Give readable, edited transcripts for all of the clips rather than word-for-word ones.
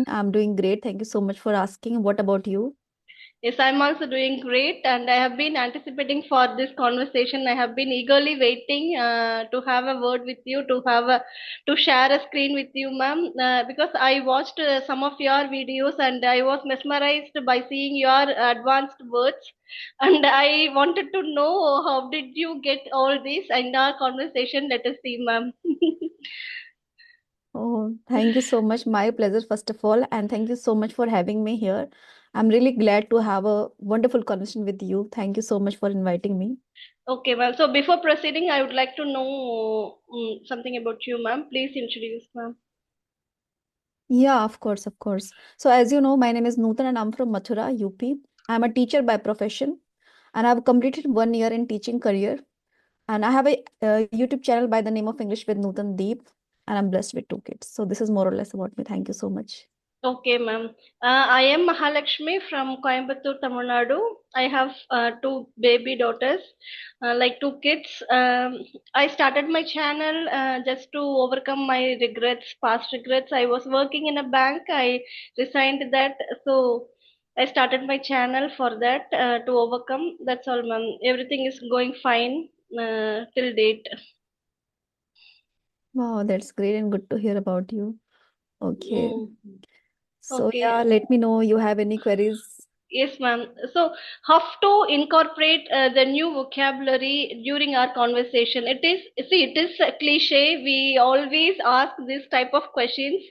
I'm doing great. Thank you so much for asking. What about you? Yes, I'm also doing great, and I have been anticipating for this conversation. I have been eagerly waiting to have a word with you, to share a screen with you, ma'am. Because I watched some of your videos, and I was mesmerized by seeing your advanced words, and I wanted to know how did you get all this in our conversation. Let us see, ma'am. Oh, thank you so much. My pleasure, first of all. And thank you so much for having me here. I'm really glad to have a wonderful conversation with you. Thank you so much for inviting me. Okay, ma'am. So before proceeding, I would like to know something about you, ma'am. Please introduce, ma'am. Yeah, of course, of course. So, as you know, my name is Nutan and I'm from Mathura, UP. I'm a teacher by profession and I've completed 1 year in teaching career. And I have a YouTube channel by the name of English with Nutan Deep. And I'm blessed with 2 kids. So, this is more or less about me. Thank you so much. Okay, ma'am. I am Mahalakshmi from Coimbatore, Tamil Nadu. I have two baby daughters, like two kids. I started my channel just to overcome my regrets, past regrets. I was working in a bank. I resigned that, so I started my channel for that to overcome. That's all, ma'am. Everything is going fine till date. Wow, that's great and good to hear about you. Okay. Mm. So Okay. yeah, let me know you have any queries. Yes, ma'am. So, how to incorporate the new vocabulary during our conversation? It is a cliche. We always ask this type of questions.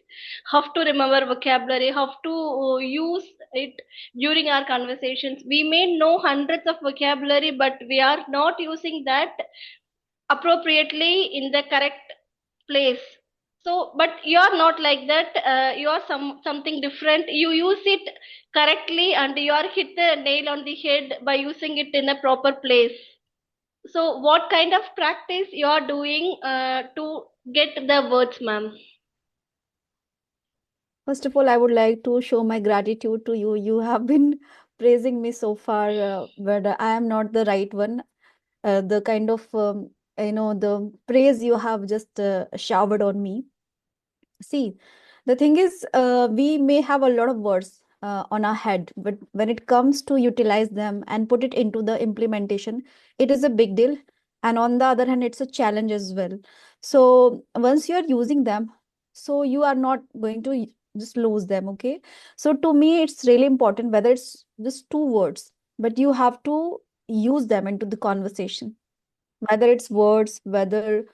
How to remember vocabulary? How to use it during our conversations? We may know hundreds of vocabulary, but we are not using that appropriately in the correct place. So but you are not like that. You are something different. You use it correctly and you are hit the nail on the head by using it in a proper place. So what kind of practice you are doing to get the words, ma'am? First of all, I would like to show my gratitude to you. You have been praising me so far, but I am not the right one. The kind of the praise you have just showered on me. See, the thing is, we may have a lot of words on our head, but when it comes to utilize them and put it into the implementation, it is a big deal. And on the other hand, it's a challenge as well. So once you are using them, so you are not going to just lose them, okay? So to me, it's really important whether it's just 2 words, but you have to use them into the conversation, whether it's words, whether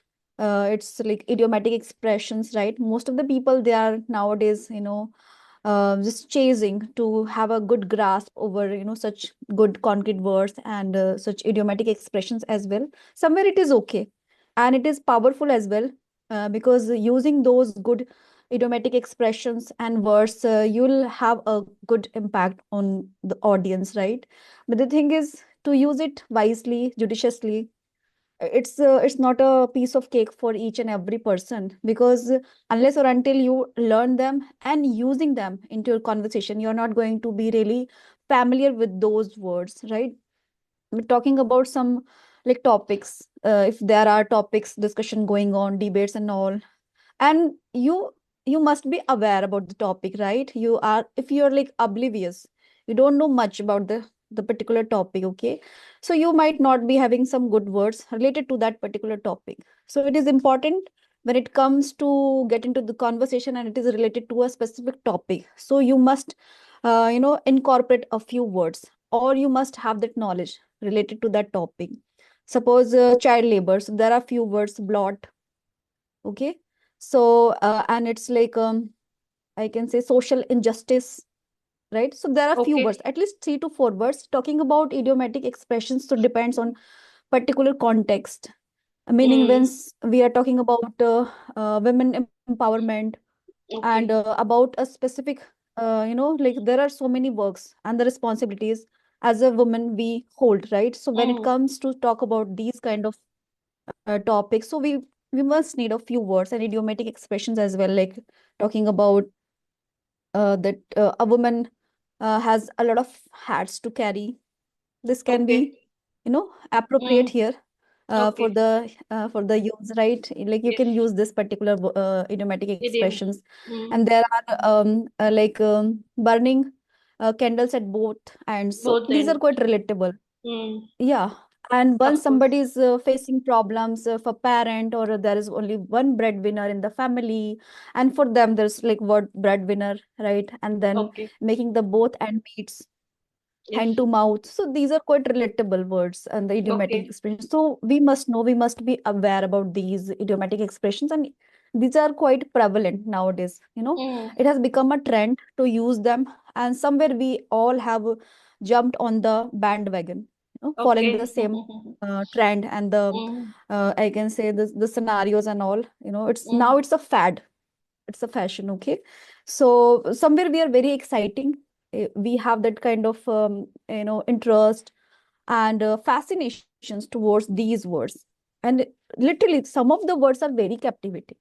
it's like idiomatic expressions, right? Most of the people, they are nowadays, just chasing to have a good grasp over, such good concrete words and such idiomatic expressions as well. Somewhere it is okay and it is powerful as well, because using those good idiomatic expressions and words, you'll have a good impact on the audience, right? But the thing is to use it wisely, judiciously. It's not a piece of cake for each and every person, because unless or until you learn them and using them into your conversation, you're not going to be really familiar with those words, right? We're talking about some like topics, if there are topics discussion going on, debates and all, and you must be aware about the topic, right? You are, if you're like oblivious, you don't know much about the particular topic, okay? So you might not be having some good words related to that particular topic. So it is important when it comes to get into the conversation and it is related to a specific topic, so you must incorporate a few words, or you must have that knowledge related to that topic. Suppose child labor, so there are few words: blot, okay? So and it's like, I can say social injustice, right? So there are few Okay. words, at least 3 to 4 words talking about idiomatic expressions. So depends on particular context. Meaning when Mm. we are talking about women empowerment, and Okay. about a specific, like there are so many works and the responsibilities as a woman we hold, right? So when it Mm. comes to talk about these kind of topics, so we must need a few words and idiomatic expressions as well, like talking about that a woman has a lot of hats to carry. This can Okay. be, appropriate Mm. here. Okay. for the use, right? Like you Yes. can use this particular idiomatic Idiom. expressions, Mm. and there are burning candles at both ends. So Both these are ends. quite relatable. Mm. Yeah. And once Of course. somebody is facing problems, if a parent or there is only one breadwinner in the family, and for them there's like word breadwinner, right? And then Okay. making the both end meets Yes. hand to mouth. So these are quite relatable words and the idiomatic Okay. expressions. So we must know, we must be aware about these idiomatic expressions, and these are quite prevalent nowadays. Mm. It has become a trend to use them, and somewhere we all have jumped on the bandwagon, following the Okay. same trend and the Mm. I can say the scenarios and all. It's now Mm. it's a fad, it's a fashion, okay? So somewhere we are very exciting. We have that kind of interest and fascinations towards these words, and literally some of the words are very captivating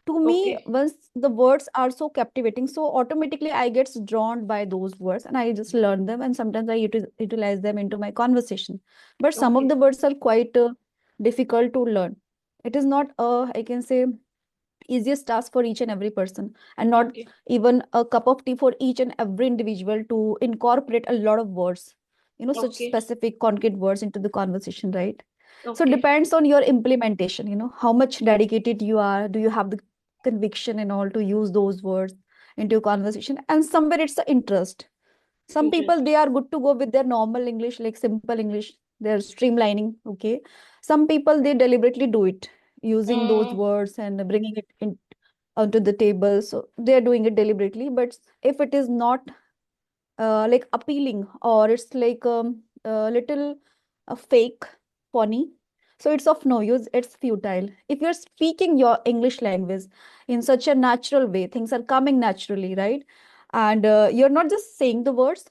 to me. Okay. Once the words are so captivating, so automatically I gets drawn by those words and I just learn them, and sometimes I utilize them into my conversation. But some of Okay. the words are quite difficult to learn. It is not I can say easiest task for each and every person, and not Okay. even a cup of tea for each and every individual to incorporate a lot of words, such Okay. specific concrete words into the conversation, right? So it Okay. depends on your implementation, how much dedicated you are, do you have the conviction and all to use those words into your conversation, and somewhere it's the interest. Some people, Interest. they are good to go with their normal English, like simple English, they're streamlining, okay? Some people, they deliberately do it using those Mm. words and bringing it in onto the table, so they're doing it deliberately. But if it is not like appealing, or it's like a little fake, funny, so it's of no use, it's futile. If you're speaking your English language in such a natural way, things are coming naturally, right? And you're not just saying the words,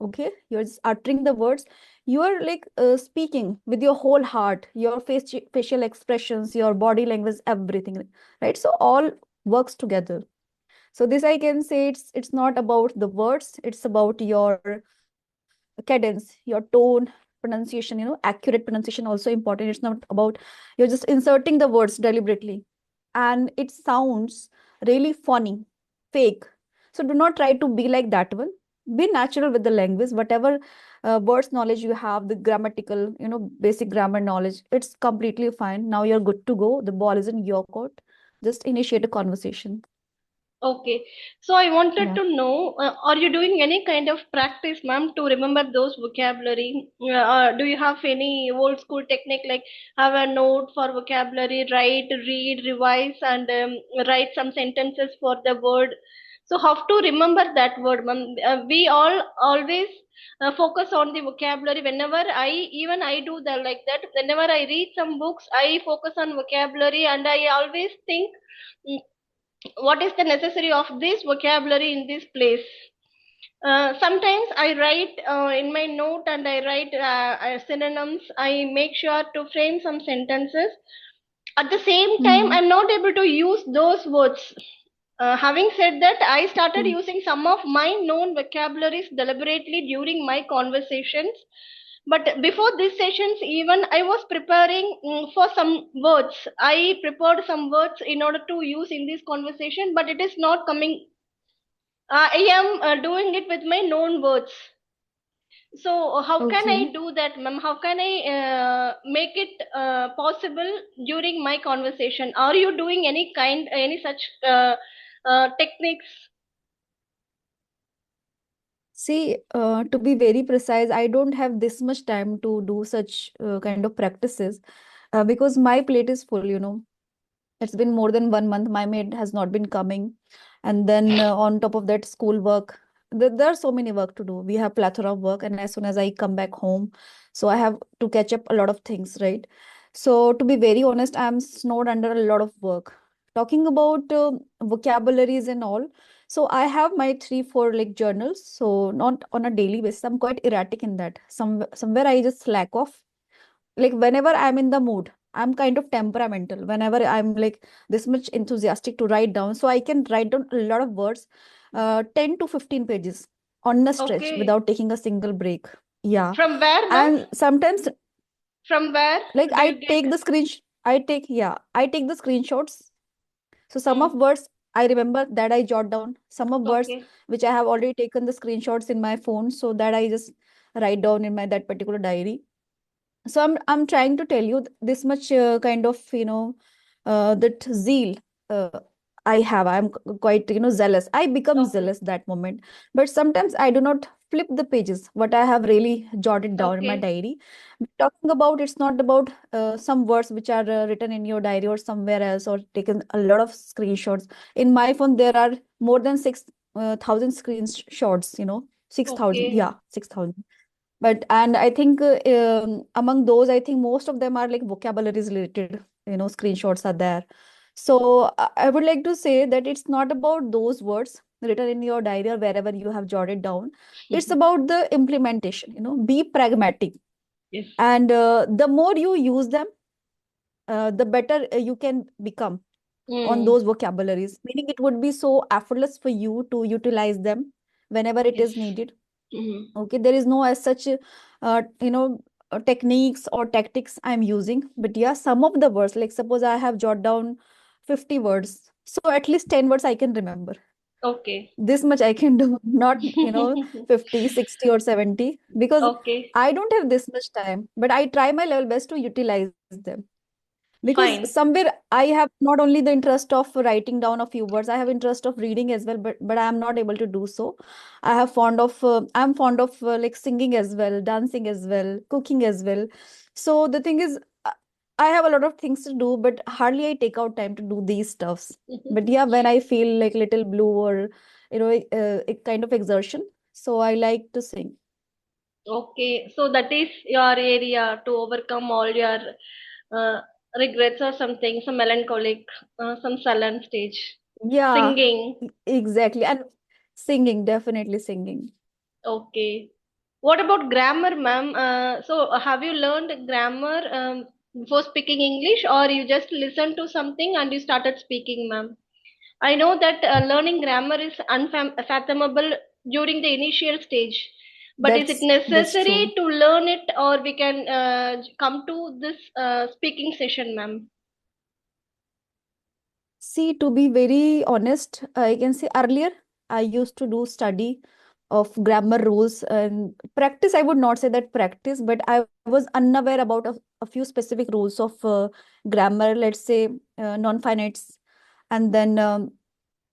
okay, you're just uttering the words, you're like speaking with your whole heart, your facial expressions, your body language, everything, right? So all works together. So this I can say, it's not about the words, it's about your cadence, your tone, pronunciation, accurate pronunciation also important. It's not about you're just inserting the words deliberately and it sounds really funny, fake. So do not try to be like that one. Be natural with the language, whatever words knowledge you have, the grammatical, basic grammar knowledge, it's completely fine. Now you're good to go. The ball is in your court. Just initiate a conversation. Okay. So I wanted Yeah. to know, are you doing any kind of practice, ma'am, to remember those vocabulary? Do you have any old school technique like have a note for vocabulary, write, read, revise, and write some sentences for the word? So how to remember that word, ma'am? We all always focus on the vocabulary. Whenever even I do that like that. Whenever I read some books, I focus on vocabulary, and I always think. mm, what is the necessary of this vocabulary in this place. Sometimes I write in my note, and I write synonyms. I make sure to frame some sentences. At the same time, Mm-hmm. I'm not able to use those words. Having said that, I started Okay. using some of my known vocabularies deliberately during my conversations. But before these sessions, even I was preparing for some words. I prepared some words in order to use in this conversation, but it is not coming. I am doing it with my known words. So how can I Okay. do that, ma'am? How can I make it possible during my conversation? Are you doing any such techniques? See, to be very precise, I don't have this much time to do such kind of practices because my plate is full. It's been more than 1 month. My maid has not been coming. And then on top of that, school work. There are so many work to do. We have plethora of work. And as soon as I come back home, so I have to catch up a lot of things, right? So to be very honest, I'm snowed under a lot of work. Talking about vocabularies and all. So I have my 3, 4 like journals. So not on a daily basis. I'm quite erratic in that. Somewhere I just slack off, like whenever I'm in the mood, I'm kind of temperamental. Whenever I'm like this much enthusiastic to write down, so I can write down a lot of words, 10 to 15 pages on a stretch Okay. without taking a single break. Yeah. From where, ma'am? And sometimes From where Like do I you get? take the screen, I take, yeah, I take the screenshots. So some of Mm, words I remember that I jot down. Some of words okay. which I have already taken the screenshots in my phone, so that I just write down in my that particular diary. So I'm trying to tell you this much kind of that zeal uh, I have. I'm quite zealous. I become Okay. zealous that moment, but sometimes I do not flip the pages what I have really jotted down in my Okay. diary. Talking about, it's not about some words which are written in your diary or somewhere else or taken a lot of screenshots. In my phone there are more than 6,000 screenshots, 6,000, yeah, Okay. 6,000. But and I think among those, I think most of them are like vocabularies related, screenshots are there. So I would like to say that it's not about those words written in your diary or wherever you have jotted down. It's about the implementation, be pragmatic. Yes. And the more you use them, the better you can become on Mm, those vocabularies, meaning it would be so effortless for you to utilize them whenever it yes. is needed. Mm, Okay, there is no as such techniques or tactics I'm using, but yeah, some of the words, like suppose I have jot down 50 words, so at least 10 words I can remember. okay. This much I can do, not 50, 60 or 70, because Okay. I don't have this much time, but I try my level best to utilize them. Because Fine. somewhere I have not only the interest of writing down a few words, I have interest of reading as well, but I am not able to do so. I'm fond of like singing as well, dancing as well, cooking as well. So the thing is, uh, I have a lot of things to do, but hardly I take out time to do these stuffs. But yeah, when I feel like little blue or a kind of exertion, so I like to sing. Okay. So that is your area to overcome all your uh, regrets or something, some melancholic, some sullen stage. Yeah, Singing. exactly. And singing, definitely singing. Okay. What about grammar, ma'am? Have you learned grammar before speaking English, or you just listened to something and you started speaking, ma'am? I know that learning grammar is unfathomable during the initial stage, but is it That's necessary true. to learn it, or we can come to this speaking session, ma'am? See, to be very honest, I can say earlier I used to do study of grammar rules and practice. I would not say that practice, but I was unaware about a few specific rules of grammar, let's say non-finites, and then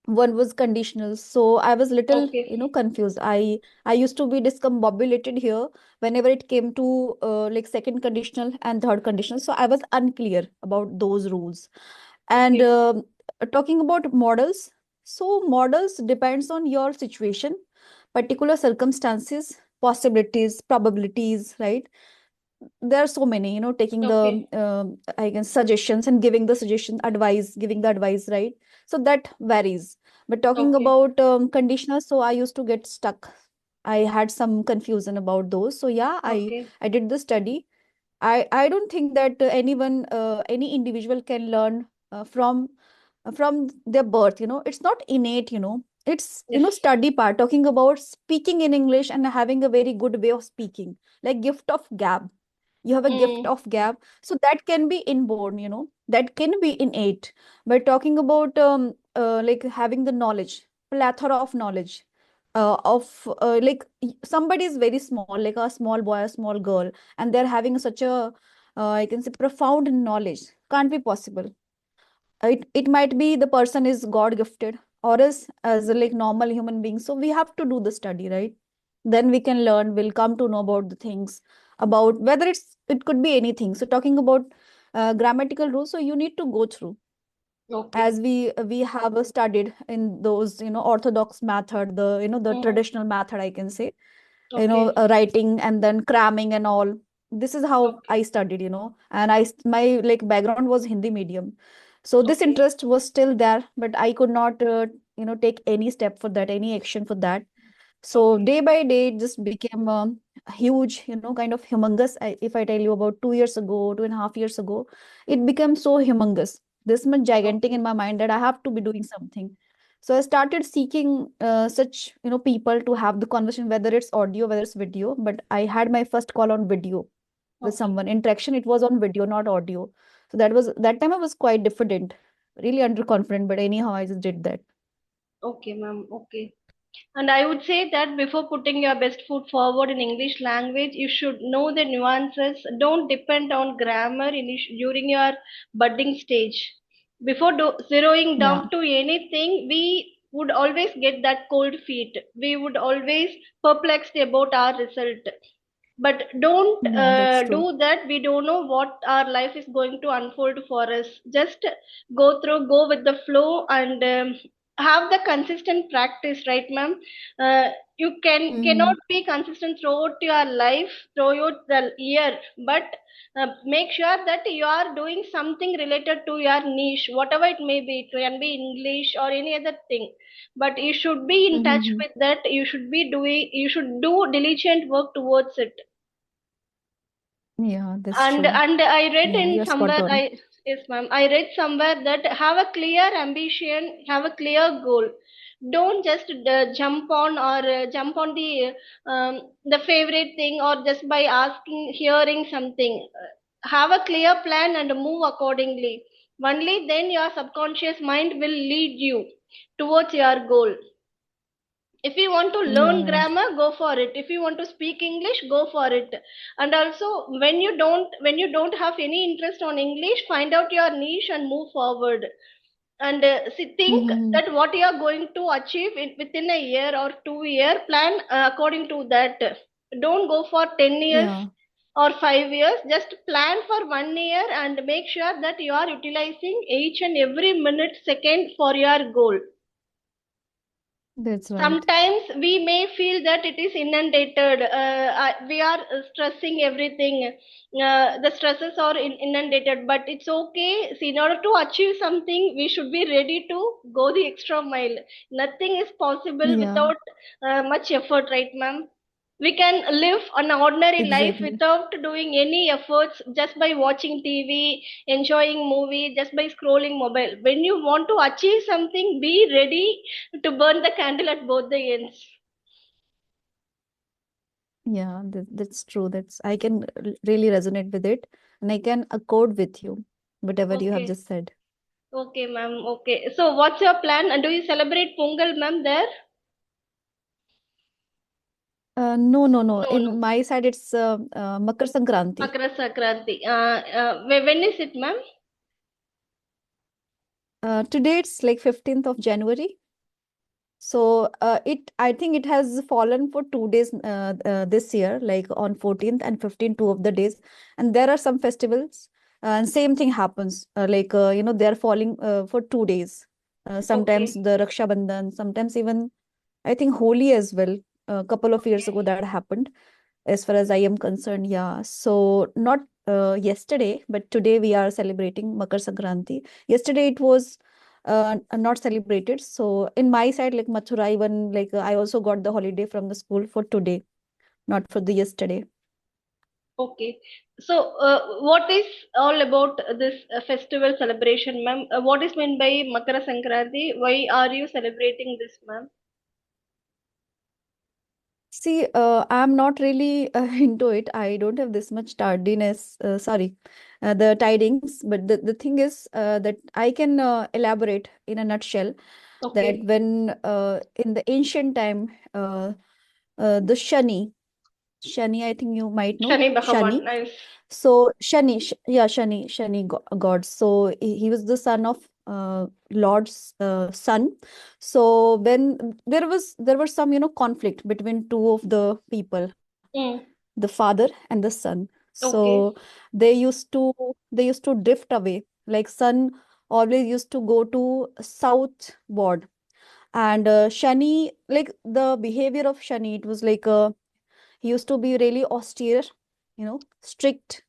one was conditional. So I was little, Okay, confused. I used to be discombobulated here whenever it came to like second conditional and third conditional. So I was unclear about those rules. And okay, talking about models, so models depends on your situation, particular circumstances, possibilities, probabilities, right? There are so many, taking the okay, I can suggestions and giving the suggestion, advice, giving the advice, right? So that varies. But talking okay, about conditional, so I used to get stuck. I had some confusion about those. So yeah, okay. I did the study. I don't think that anyone, any individual can learn from their birth. It's not innate. It's Yes. study part. Talking about speaking in English and having a very good way of speaking, like gift of gab. You have a gift Mm, of gab, so that can be inborn. That can be innate. But talking about like having the knowledge, plethora of knowledge, of like somebody is very small, like a small boy, a small girl, and they're having such a I can say profound knowledge, can't be possible. It might be the person is god gifted, or is as a like normal human being. So we have to do the study, right? Then we can learn, we'll come to know about the things, about whether it could be anything. So talking about grammatical rules, so you need to go through, okay. as we have studied in those orthodox method, the the Mm, traditional method, I can say, okay, writing and then cramming and all. This is how okay, I studied, and my like background was Hindi medium. So this okay, interest was still there, but I could not take any step for that, any action for that. So okay, day by day, it just became huge, kind of humongous. If I tell you about 2 years ago, 2.5 years ago, it became so humongous, this much gigantic in okay, my mind that I have to be doing something. So I started seeking such, people to have the conversation, whether it's audio, whether it's video. But I had my first call on video. with Okay. someone. Interaction, it was on video, not audio. So that time I was quite diffident, really underconfident, but anyhow I just did that. Okay, ma'am. Okay. And I would say that before putting your best foot forward in English language, you should know the nuances. Don't depend on grammar during your budding stage. Before zeroing Yeah, down to anything, we would always get that cold feet. We would always perplexed about our result. But don't yeah, that's true. do that. We don't know what our life is going to unfold for us. Just go with the flow, and have the consistent practice, right, ma'am? You cannot Mm-hmm. be consistent throughout your life, throughout the year, but make sure that you are doing something related to your niche, whatever it may be. It can be English or any other thing, but you should be in touch Mm-hmm. with that. You should do diligent work towards it. Yeah, that's and true. and I read Yeah, in you're spot somewhere, on. yes ma'am, I read somewhere that have a clear ambition, have a clear goal. Don't just jump on, or jump on the favorite thing, or just by asking, hearing something. Have a clear plan and move accordingly. Only then your subconscious mind will lead you towards your goal. If you want to Yeah, learn right. grammar, go for it. If you want to speak English, go for it. And also, when you don't have any interest on English, find out your niche and move forward. And think Mm-hmm. that what you are going to achieve within a year or 2 year plan, according to that. Don't go for 10 years Yeah, or 5 years. Just plan for 1 year and make sure that you are utilizing each and every minute, second for your goal. that's right. Sometimes we may feel that it is inundated. We are stressing everything. The stresses are inundated, but it's okay. See, in order to achieve something, we should be ready to go the extra mile. Nothing is possible Yeah, without much effort, right, ma'am? We can live an ordinary life exactly. without doing any efforts, just by watching TV, enjoying movie, just by scrolling mobile. When you want to achieve something, be ready to burn the candle at both the ends. Yeah, that's true. That's I can really resonate with it, and I can accord with you, whatever you have Okay. just said. Okay, ma'am. Okay. So, what's your plan? And do you celebrate Pongal, ma'am, there? No, no, no. No, In no. my side, it's Makar Sankranti. Makara Sankranti. When is it, ma'am? Today it's like 15th of January. So I think it has fallen for 2 days this year, like on 14th and 15th, two of the days. And there are some festivals, and same thing happens. They are falling for 2 days. Sometimes Okay. the Raksha Bandhan, sometimes even I think Holi as well. A couple of years Okay. ago that happened, as far as I am concerned. Yeah. So not yesterday, but today we are celebrating Makar Sankranti. Yesterday it was not celebrated. So in my side, like Mathura, even like I also got the holiday from the school for today, not for the yesterday. Okay. So, what is all about this festival celebration, ma'am? What is meant by Makara Sankranti? Why are you celebrating this, ma'am? See, I'm not really into it. I don't have this much tardiness, the tidings. But the thing is that I can elaborate in a nutshell that Okay. when in the ancient time, the Shani, I think you might know Shani Bhagavan. Shani. Nice. So Shani god. So he was the son of Lord's son. So when there was some conflict between two of the people, Mm. the father and the son. So Okay. they used to drift away. Like son always used to go to southward, and Shani, like the behavior of Shani, it was like he used to be really austere, strict Okay.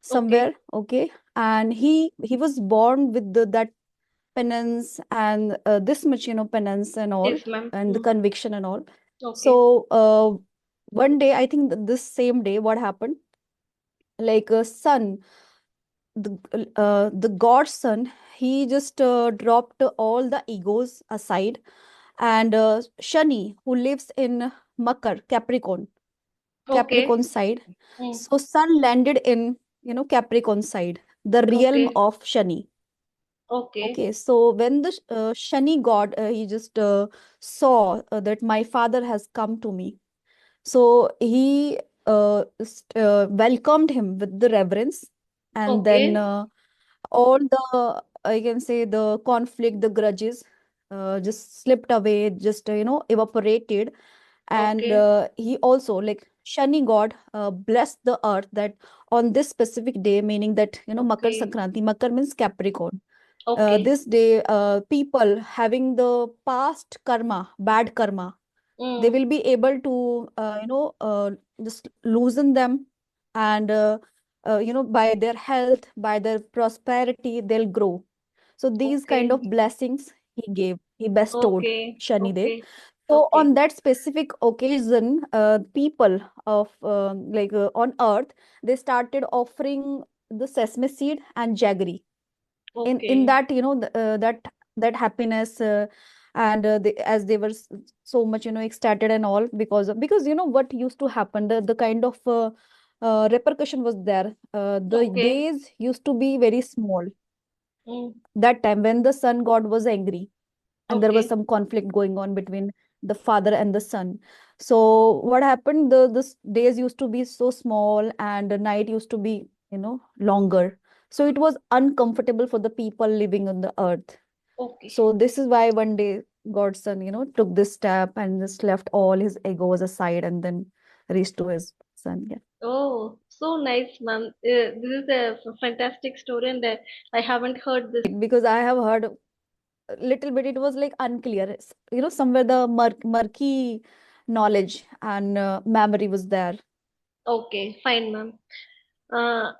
somewhere, okay. And he was born with that penance and this much penance and all, Yes, ma'am. and the Mm. conviction and all. Okay. So one day, I think this same day, what happened, like a son, the god's son, he just dropped all the egos aside, and Shani, who lives in Makar, Capricorn, Okay. Capricorn side. Mm. So Sun landed in, Capricorn side, the realm Okay. of Shani. Okay. Okay, so when the Shani god, he just saw that my father has come to me. So he welcomed him with the reverence, and then Okay. all the, I can say, the conflict, the grudges just slipped away, just evaporated. And Okay. he also, like Shani god, blessed the earth that on this specific day, meaning that Makar Okay. Sankranti, Makar means Capricorn. Okay. This day, people having the past karma, bad karma, they Mm. will be able to just loosen them, and by their health, by their prosperity, they'll grow. So these kind Okay. of blessings he bestowed, Okay. Shanidev. Okay. So Okay. on that specific occasion, people of on earth, they started offering the sesame seed and jaggery in Okay. that, that happiness, and as they were so much ecstatic and all, because what used to happen, the kind of repercussion was there. The Okay. days used to be very small Mm. that time when the sun god was angry, and there was Okay. some conflict going on between the father and the son. So what happened, the days used to be so small, and the night used to be longer. So it was uncomfortable for the people living on the earth. Okay. So this is why one day God's son, took this step and just left all his egos aside and then reached to his son. Yeah. Oh, so nice, ma'am. This is a fantastic story, and I haven't heard this. Because I have heard a little bit, it was like unclear. Somewhere the murky knowledge and memory was there. Okay, fine, ma'am. Uh,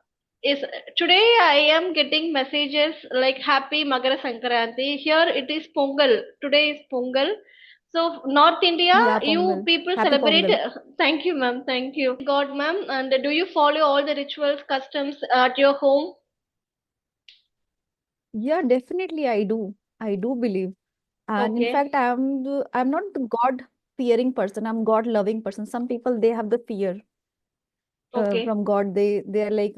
is today I am getting messages like Happy Magara Sankranti. Here it is Pongal. Today is Pongal. So North India, Yeah, you Pongal. people Happy celebrate. Pongal. Thank you, ma'am. Thank you. God, ma'am. And do you follow all the rituals, customs at your home? Yeah, definitely I do. I do believe. And in Okay. fact, I'm not the God fearing person. I'm God loving person. Some people, they have the fear Okay. from God. They're like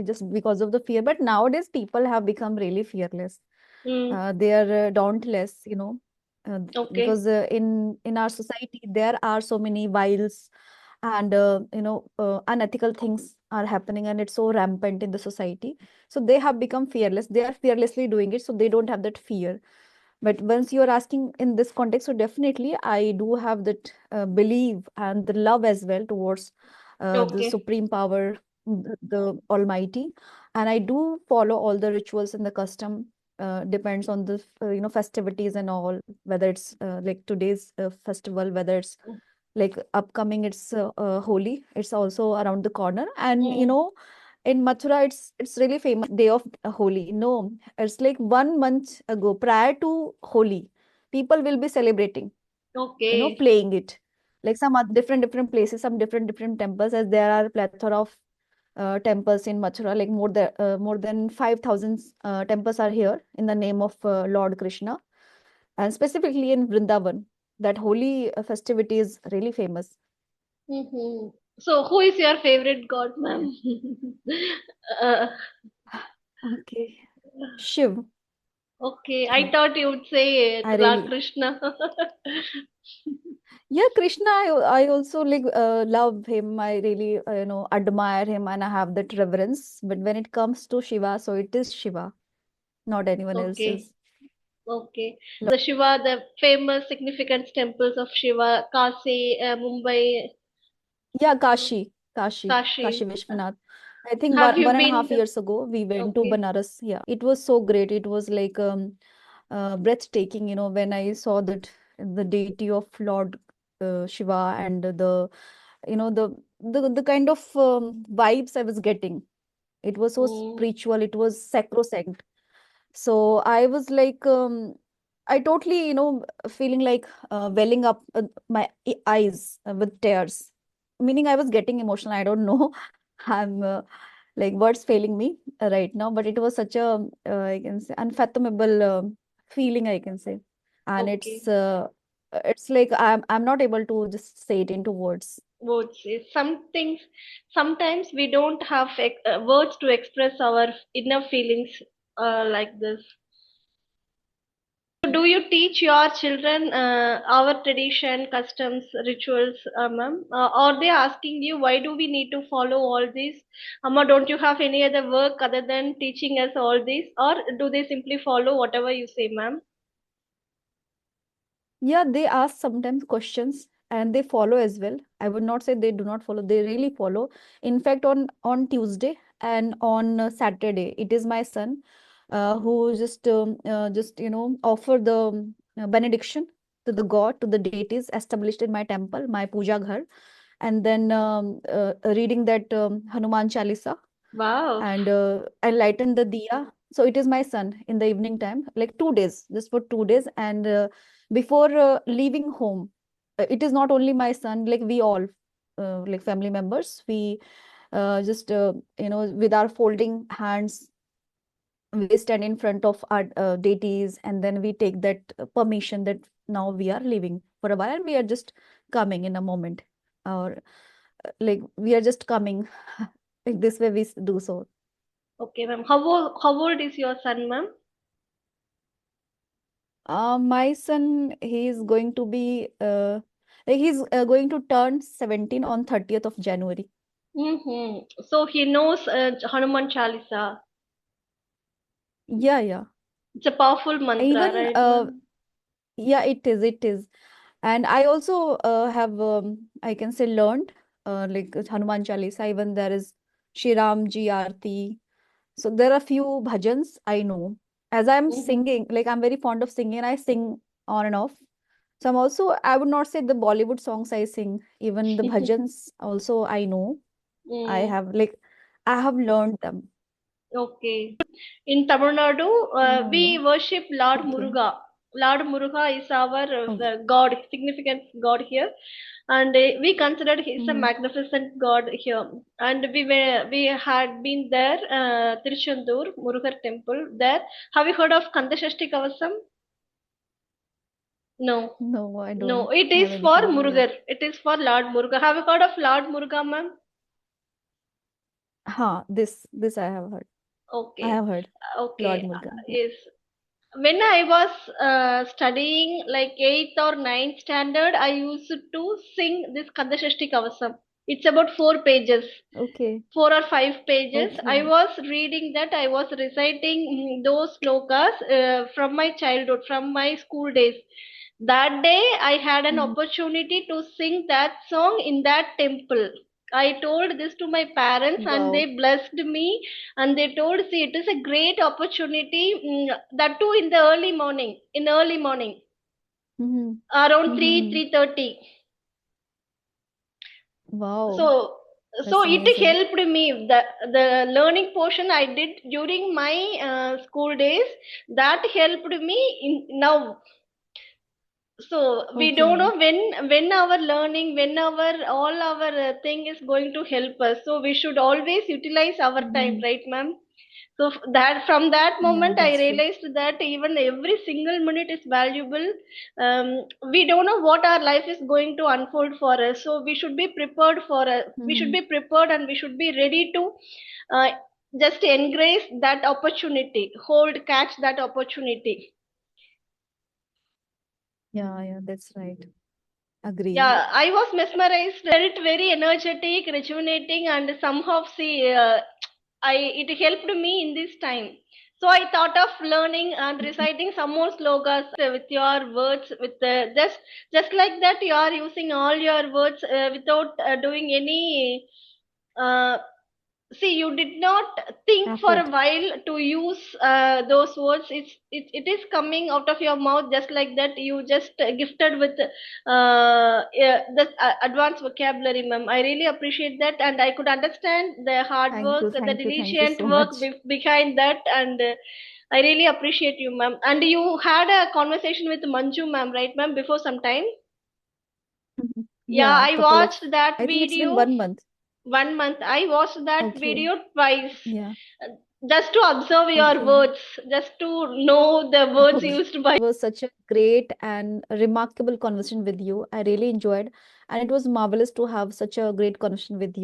just because of the fear. But nowadays, people have become really fearless. Hmm. They are dauntless, Okay. because in our society there are so many vials and unethical things are happening, and it's so rampant in the society. So they have become fearless. They are fearlessly doing it, so they don't have that fear. But once you are asking in this context, so definitely I do have that belief and the love as well towards the Okay. supreme power, the Almighty, and I do follow all the rituals and the custom. Depends on the festivities and all, whether it's like today's festival, whether it's like upcoming, it's Holi. It's also around the corner, and Hmm. in Mathura, it's really famous day of Holi. No, it's like 1 month ago, prior to Holi, people will be celebrating, Okay. playing it. Like some different places, some different temples, as there are plethora of temples in Mathura, like more than 5,000 temples are here in the name of Lord Krishna, and specifically in Vrindavan, that holy festivity is really famous. Hmm. So, who is your favorite god, Yeah. ma'am? uh, Okay. Shiv. okay, I Yeah. thought you would say I Lord really, Krishna. yeah, Krishna, I also like love him. I really, admire him, and I have that reverence. But when it comes to Shiva, so it is Shiva, not anyone Okay, else's. okay. The Shiva, the famous significant temples of Shiva, Kasi, Mumbai, Yeah, uh, Kashi Kashi. Vishwanath. I think Have you one and a been? half years ago, we went to Okay, Banaras. Yeah, it was so great. It was like breathtaking, when I saw that the deity of Lord Shiva, and the kind of vibes I was getting. It was so mm, spiritual. It was sacrosanct. So I was like, I totally, feeling like welling up my eyes with tears. Meaning I was getting emotional. I don't know. I'm like words failing me right now, but it was such a, I can say, unfathomable feeling, I can say. And okay. it's like I'm not able to just say it into words. words. Some things, sometimes we don't have words to express our inner feelings like this. Do you teach your children our tradition, customs, rituals, ma'am? Or they asking you why do we need to follow all this? Amma, don't you have any other work other than teaching us all this? Or do they simply follow whatever you say, ma'am? Yeah, they ask sometimes questions and they follow as well. I would not say they do not follow. They really follow. In fact, on Tuesday and on Saturday, it is my son who just offer the benediction to the god, to the deities established in my temple, my puja ghar, and then reading that Hanuman Chalisa Wow. and lighten the diya. So it is my son in the evening time, like 2 days, just for 2 days. And before leaving home, it is not only my son, like we all, like family members, we just, with our folding hands, we stand in front of our deities, and then we take that permission that now we are leaving for a while and we are just coming in a moment. Or like we are just coming. Like this way we do so. Okay, ma'am. How old is your son, ma'am? My son, he is going to be, he's going to turn 17 on 30th of January. So he knows Hanuman Chalisa. Yeah, yeah. It's a powerful mantra, Even, right, ma'am? yeah, it is, it is. And I also have, I can say, learned like Hanuman Chalisa. Even there is Shri Ram Ji Aarti. So there are few bhajans I know. As I'm Mm-hmm. singing, like I'm very fond of singing, I sing on and off. So I'm also, I would not say the Bollywood songs I sing, even the bhajans also I know. I Mm, have like, I have learned them. okay. In Tamil Nadu, No, we no. worship Lord Okay. Muruga. Lord Muruga is our Okay. god, significant god here, and we considered he is a Mhm. magnificent god here. And we had been there, Tiruchendur Murugar temple. There, have you heard of Kandashashti Kavasam? No, No, I no. don't It have is for anything like that. Murugar. It is for Lord Muruga. Have you heard of Lord Muruga, ma'am? This I have heard. I Okay, have heard. Lord okay. Murugan. Yeah. Yes. When I was studying like 8th or ninth standard, I used to sing this Kadashashti Kavasam. It's about 4 pages, Okay. 4 or 5 pages. I Okay. was reading that, I was reciting those slokas from my childhood, from my school days. That day, I had an Mhm. opportunity to sing that song in that temple. I told this to my parents and Wow. they blessed me, and they told, see, it is a great opportunity, that too in the early morning, in early morning, Mm-hmm. around 3, Mm-hmm. 3:30. Wow. So, so That's it amazing. helped me. The learning portion I did during my school days, that helped me in now. So we don't Okay. know when our learning, when our all our thing is going to help us. So we should always utilize our time, Mm-hmm. right, ma'am? So that from that Yeah, moment I that's true. realized that even every single minute is valuable. We don't know what our life is going to unfold for us, so we should be prepared for we should Mm-hmm. be prepared and we should be ready to uh, just embrace that opportunity, hold, catch that opportunity. Yeah, yeah, that's right. Agree. Yeah, I was mesmerized. Felt very energetic, rejuvenating, and somehow see, I it helped me in this time. So I thought of learning and Mhm. reciting some more slogas with your words, with just like that you are using all your words without doing any uh, see, you did not think for a Effort. while to use those words. It is coming out of your mouth just like that. You just gifted with yeah, the advanced vocabulary, ma'am. I really appreciate that, and I could understand the hard Thank work, you. the Thank you. Thank you diligent so work much. behind that, and I really appreciate you, ma'am. And you had a conversation with Manju, ma'am, right, ma'am, before some time? Mhm. Yeah, Yeah, I couple of, watched that I think it's been video 1 month. 1 month. I watched that Okay. video twice, Yeah. uh, just to observe your Okay. words, just to know the words Okay. used by. Was such a great and remarkable conversation with you. I really enjoyed. And it was marvelous to have such a great connection with you.